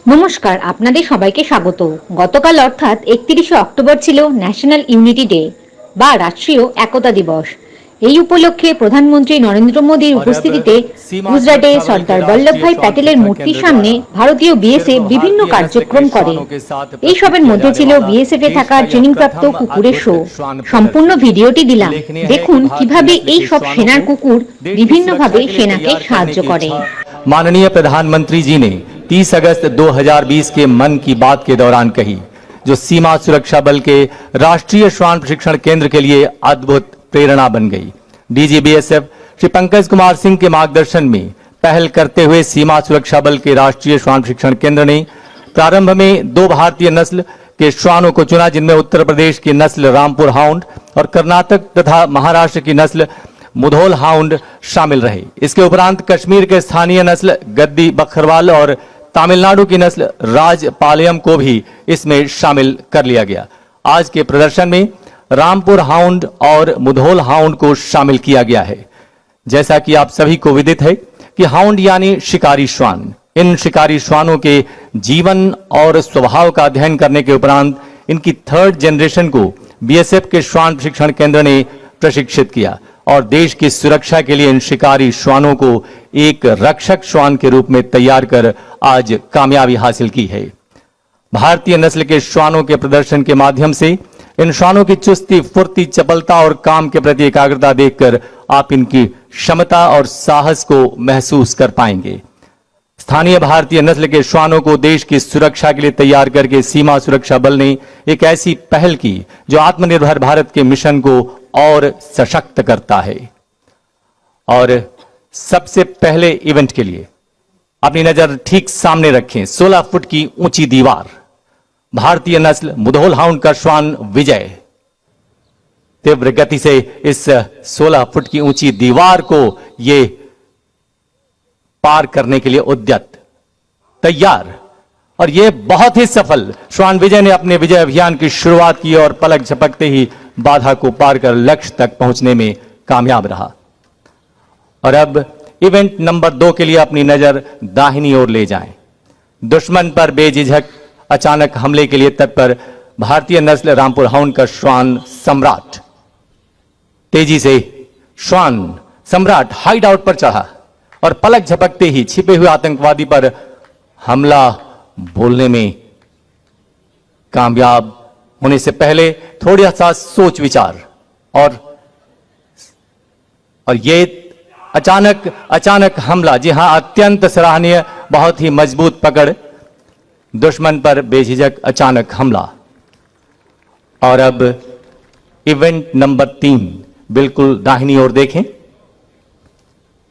নমস্কার, আপনাদের সবাইকে স্বাগত। গতকাল অর্থাৎ 31শে অক্টোবর ছিল ন্যাশনাল ইউনিটি ডে বা রাষ্ট্রীয় একতা দিবস। এই উপলক্ষে প্রধানমন্ত্রী নরেন্দ্র মোদীর উপস্থিতিতে গুজরাটে সর্দার বল্লভভাই প্যাটেলের মূর্তির সামনে ভারতীয় বিএসএফ বিভিন্ন কার্যক্রম করে। এই সবের মধ্যে ছিল বিএসএফ এ থাকা ট্রেনিংপ্রাপ্ত কুকুরের শো। সম্পূর্ণ ভিডিওটি দিলাম, দেখুন কিভাবে এই সব সেনার কুকুর বিভিন্নভাবে সেনাকে সাহায্য করে। माननीय प्रधानमंत्री जी ने 30 अगस्त 2020 के मन की बात के दौरान कही, जो सीमा सुरक्षा बल के राष्ट्रीय श्वान प्रशिक्षण केंद्र के लिए अद्भुत प्रेरणा बन गई। डीजी बीएसएफ श्री पंकज कुमार सिंह के मार्गदर्शन में पहल करते हुए सीमा सुरक्षा बल के राष्ट्रीय श्वान प्रशिक्षण केंद्र ने प्रारंभ में 2 भारतीय नस्ल के श्वानों को चुना, जिनमें उत्तर प्रदेश की नस्ल रामपुर हाउंड और कर्नाटक तथा महाराष्ट्र की नस्ल मुधोल हाउंड शामिल रहे। इसके उपरांत कश्मीर के स्थानीय नस्ल गद्दी बखरवाल और तमिलनाडु की नस्ल राजपालयम को भी इसमें शामिल कर लिया गया। आज के प्रदर्शन में रामपुर हाउंड और मुधोल हाउंड को शामिल किया गया है। जैसा कि आप सभी को विदित है कि हाउंड यानी शिकारी श्वान। इन शिकारी श्वानों के जीवन और स्वभाव का अध्ययन करने के उपरांत इनकी 3rd जनरेशन को बीएसएफ के श्वान प्रशिक्षण केंद्र ने प्रशिक्षित किया और देश की सुरक्षा के लिए इन शिकारी श्वानों को एक रक्षक श्वान के रूप में तैयार कर आज कामयाबी हासिल की है। भारतीय नस्ल के श्वानों के प्रदर्शन के माध्यम से इन श्वानों की चुस्ती, फुर्ती, चपलता और काम के प्रति एकाग्रता देखकर आप इनकी क्षमता और साहस को महसूस कर पाएंगे। स्थानीय भारतीय नस्ल के श्वानों को देश की सुरक्षा के लिए तैयार करके सीमा सुरक्षा बल ने एक ऐसी पहल की जो आत्मनिर्भर भारत के मिशन को और सशक्त करता है। और सबसे पहले इवेंट के लिए अपनी नजर ठीक सामने रखें। 16 फुट की ऊंची दीवार, भारतीय नस्ल मुधोल हाउंड का श्वान विजय तीव्र गति से इस 16 फुट की ऊंची दीवार को ये पार करने के लिए उद्यत, तैयार। और ये बहुत ही सफल श्वान विजय ने अपने विजय अभियान की शुरुआत की और पलक झपकते ही बाधा को पार कर लक्ष्य तक पहुंचने में कामयाब रहा। और अब इवेंट नंबर 2 के लिए अपनी नजर दाहिनी ओर ले जाएं। दुश्मन पर बेझिझक अचानक हमले के लिए तत्पर भारतीय नस्ल रामपुर हाउंड का श्वान सम्राट तेजी से श्वान सम्राट हाइड आउट पर चढ़ा और पलक झपकते ही छिपे हुए आतंकवादी पर हमला बोलने में कामयाब होने से पहले थोड़ा सा सोच विचार और ये अचानक हमला, जी हां, अत्यंत सराहनीय, बहुत ही मजबूत पकड़, दुश्मन पर बेझिझक अचानक हमला। और अब इवेंट नंबर 3 बिल्कुल दाहिनी ओर देखें।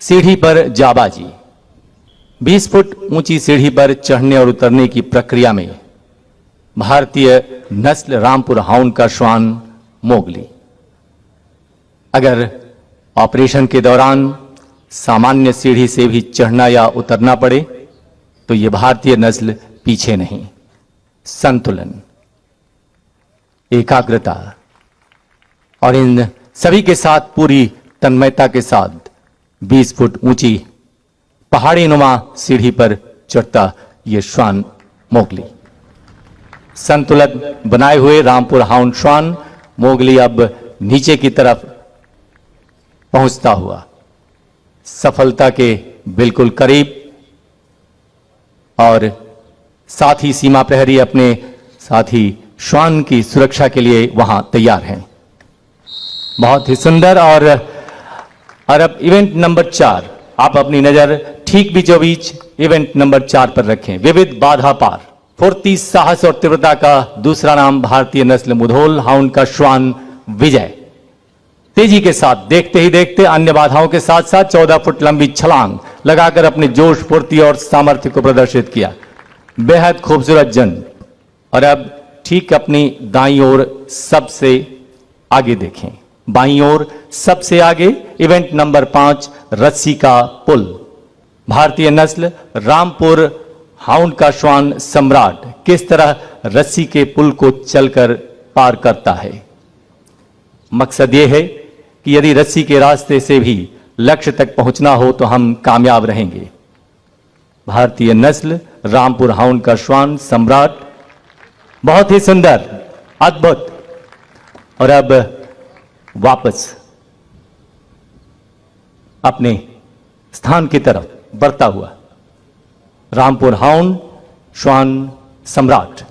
सीढ़ी पर जाबाजी, 20 फुट ऊंची सीढ़ी पर चढ़ने और उतरने की प्रक्रिया में भारतीय नस्ल रामपुर हाउंड का श्वान मोगली। अगर ऑपरेशन के दौरान सामान्य सीढ़ी से भी चढ़ना या उतरना पड़े तो यह भारतीय नस्ल पीछे नहीं। संतुलन, एकाग्रता और इन सभी के साथ पूरी तन्मयता के साथ 20 फुट ऊंची पहाड़ी नुमा सीढ़ी पर चढ़ता यह श्वान मोगली। संतुलन बनाए हुए रामपुर हाउंड श्वान मोगली अब नीचे की तरफ पहुंचता हुआ सफलता के बिल्कुल करीब, और साथ ही सीमा प्रहरी अपने साथी श्वान की सुरक्षा के लिए वहां तैयार हैं। बहुत ही सुंदर। और अब इवेंट नंबर 4, आप अपनी नजर ठीक बीचों बीच इवेंट नंबर 4 पर रखें। विविध बाधा पार, फुर्ती, साहस और तीव्रता का दूसरा नाम भारतीय नस्ल मुधोल हाउंड का श्वान विजय तेजी के साथ देखते ही देखते अन्य बाधाओं के साथ साथ 14 फुट लंबी छलांग लगाकर अपने जोश, फुर्ती और सामर्थ्य को प्रदर्शित किया। बेहद खूबसूरत जंग। और अब ठीक अपनी दाईं ओर सबसे आगे देखें। बाईं ओर सबसे आगे इवेंट नंबर 5 रस्सी का पुल, भारतीय नस्ल रामपुर हाउंड का श्वान सम्राट किस तरह रस्सी के पुल को चलकर पार करता है। मकसद यह है कि यदि रस्सी के रास्ते से भी लक्ष्य तक पहुंचना हो तो हम कामयाब रहेंगे। भारतीय नस्ल रामपुर हाउंड का श्वान सम्राट, बहुत ही सुंदर, अद्भुत। और अब वापस अपने स्थान की तरफ बढ़ता हुआ रामपुर हाउंड श्वान सम्राट,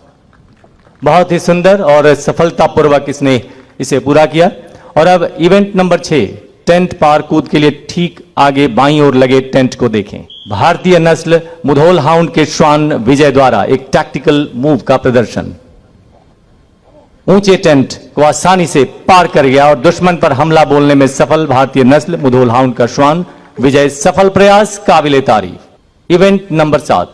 बहुत ही सुंदर और सफलतापूर्वक इसने इसे पूरा किया। और अब इवेंट नंबर 6, टेंट पार कूद के लिए ठीक आगे बाईं ओर लगे टेंट को देखें। भारतीय नस्ल मुधोल हाउंड के श्वान विजय द्वारा एक टैक्टिकल मूव का प्रदर्शन, ऊंचे टेंट को आसानी से पार कर गया और दुश्मन पर हमला बोलने में सफल भारतीय नस्ल मुधोल हाउंड का श्वान विजय, सफल प्रयास, काबिले तारीफ। इवेंट नंबर 7,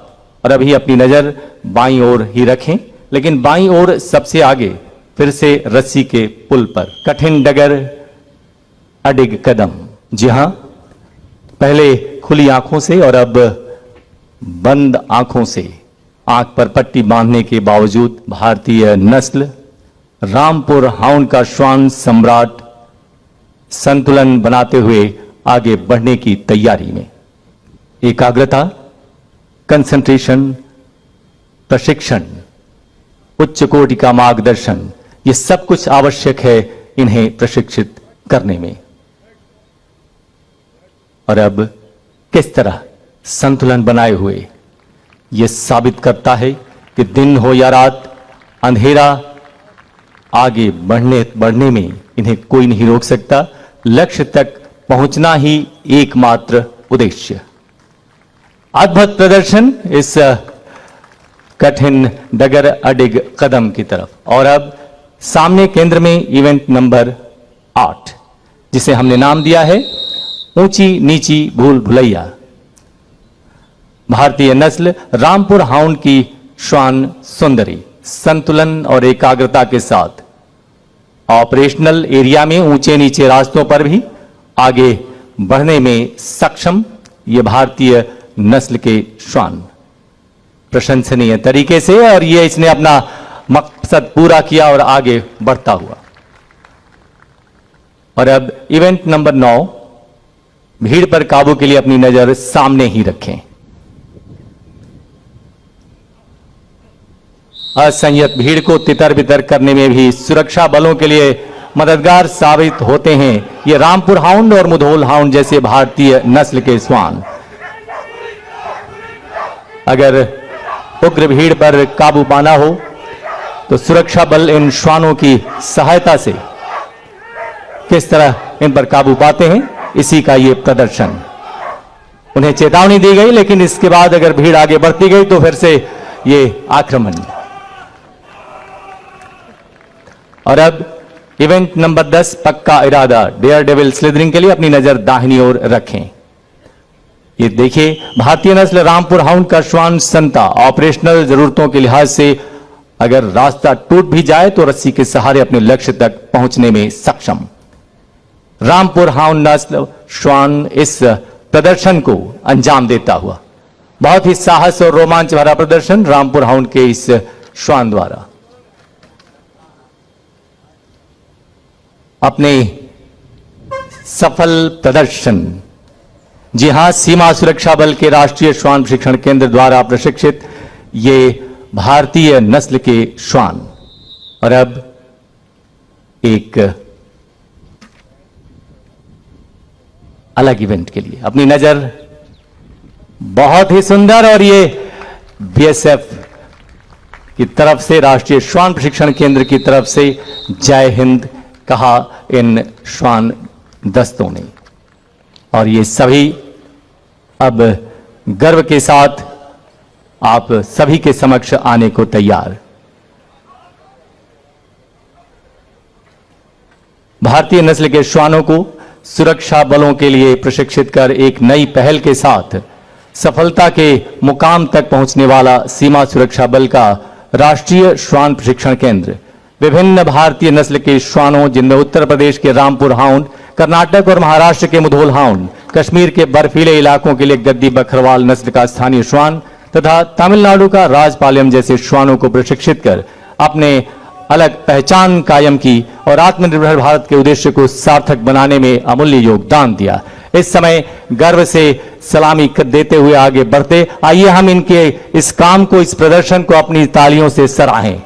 और अभी अपनी नजर बाईं ओर ही रखें, लेकिन बाईं ओर सबसे आगे फिर से रस्सी के पुल पर कठिन डगर अडिग कदम। जी हां, पहले खुली आंखों से और अब बंद आंखों से आंख पर पट्टी बांधने के बावजूद भारतीय नस्ल रामपुर हाउंड का श्वान सम्राट संतुलन बनाते हुए आगे बढ़ने की तैयारी में। एकाग्रता, कंसंट्रेशन, प्रशिक्षण, उच्च कोटि का मार्गदर्शन, ये सब कुछ आवश्यक है इन्हें प्रशिक्षित करने में। और अब किस तरह संतुलन बनाए हुए ये साबित करता है कि दिन हो या रात, अंधेरा, आगे बढ़ने में इन्हें कोई नहीं रोक सकता। लक्ष्य तक पहुंचना ही एकमात्र उद्देश्य। अद्भुत प्रदर्शन इस कठिन डगर अडिग कदम की तरफ। और अब सामने केंद्र में इवेंट नंबर 8, जिसे हमने नाम दिया है ऊंची नीची भूल भुलैया। भारतीय नस्ल रामपुर हाउंड की श्वान सुंदरी संतुलन और एकाग्रता के साथ ऑपरेशनल एरिया में ऊंचे नीचे रास्तों पर भी आगे बढ़ने में सक्षम ये भारतीय नस्ल के श्वान, प्रशंसनीय तरीके से, और ये इसने अपना मकसद पूरा किया और आगे बढ़ता हुआ। और अब इवेंट नंबर 9, भीड़ पर काबू के लिए अपनी नजर सामने ही रखें। असंयत भीड़ को तितर बितर करने में भी सुरक्षा बलों के लिए मददगार साबित होते हैं ये रामपुर हाउंड और मुधोल हाउंड जैसे भारतीय नस्ल के श्वान। अगर उग्र भीड़ पर काबू पाना हो तो सुरक्षा बल इन श्वानों की सहायता से किस तरह इन पर काबू पाते हैं, इसी का ये प्रदर्शन। उन्हें चेतावनी दी गई, लेकिन इसके बाद अगर भीड़ आगे बढ़ती गई तो फिर से ये आक्रमण। और अब इवेंट नंबर 10, पक्का इरादा डेयर डेविल स्लिदरिंग के लिए अपनी नजर दाहिनी ओर रखें। ये देखिए, भारतीय नस्ल रामपुर हाउंड का श्वान संता ऑपरेशनल जरूरतों के लिहाज से अगर रास्ता टूट भी जाए तो रस्सी के सहारे अपने लक्ष्य तक पहुंचने में सक्षम। रामपुर हाउंड नस्ल श्वान इस प्रदर्शन को अंजाम देता हुआ, बहुत ही साहस और रोमांच भरा प्रदर्शन रामपुर हाउंड के इस श्वान द्वारा अपने सफल प्रदर्शन। जी हां, सीमा सुरक्षा बल के राष्ट्रीय श्वान प्रशिक्षण केंद्र द्वारा प्रशिक्षित ये भारतीय नस्ल के श्वान। और अब एक अलग इवेंट के लिए अपनी नजर, बहुत ही सुंदर, और ये बीएसएफ की तरफ से, राष्ट्रीय श्वान प्रशिक्षण केंद्र की तरफ से जय हिंद कहा इन श्वान दस्तों ने। और ये सभी अब गर्व के साथ आप सभी के समक्ष आने को तैयार। भारतीय नस्ल के श्वानों को सुरक्षा बलों के लिए प्रशिक्षित कर एक नई पहल के साथ सफलता के मुकाम तक पहुंचने वाला सीमा सुरक्षा बल का राष्ट्रीय श्वान प्रशिक्षण केंद्र विभिन्न भारतीय नस्ल के श्वानों, जिनमें उत्तर प्रदेश के रामपुर हाउंड, कर्नाटक और महाराष्ट्र के मुधोल हाउंड, कश्मीर के बर्फीले इलाकों के लिए गद्दी बकरवाल नस्ल का स्थानीय श्वान तथा तमिलनाडु का राजपालयम जैसे श्वानों को प्रशिक्षित कर अपने अलग पहचान कायम की और आत्मनिर्भर भारत के उद्देश्य को सार्थक बनाने में अमूल्य योगदान दिया। इस समय गर्व से सलामी देते हुए आगे बढ़ते, आइए हम इनके इस काम को, इस प्रदर्शन को अपनी तालियों से सराहें।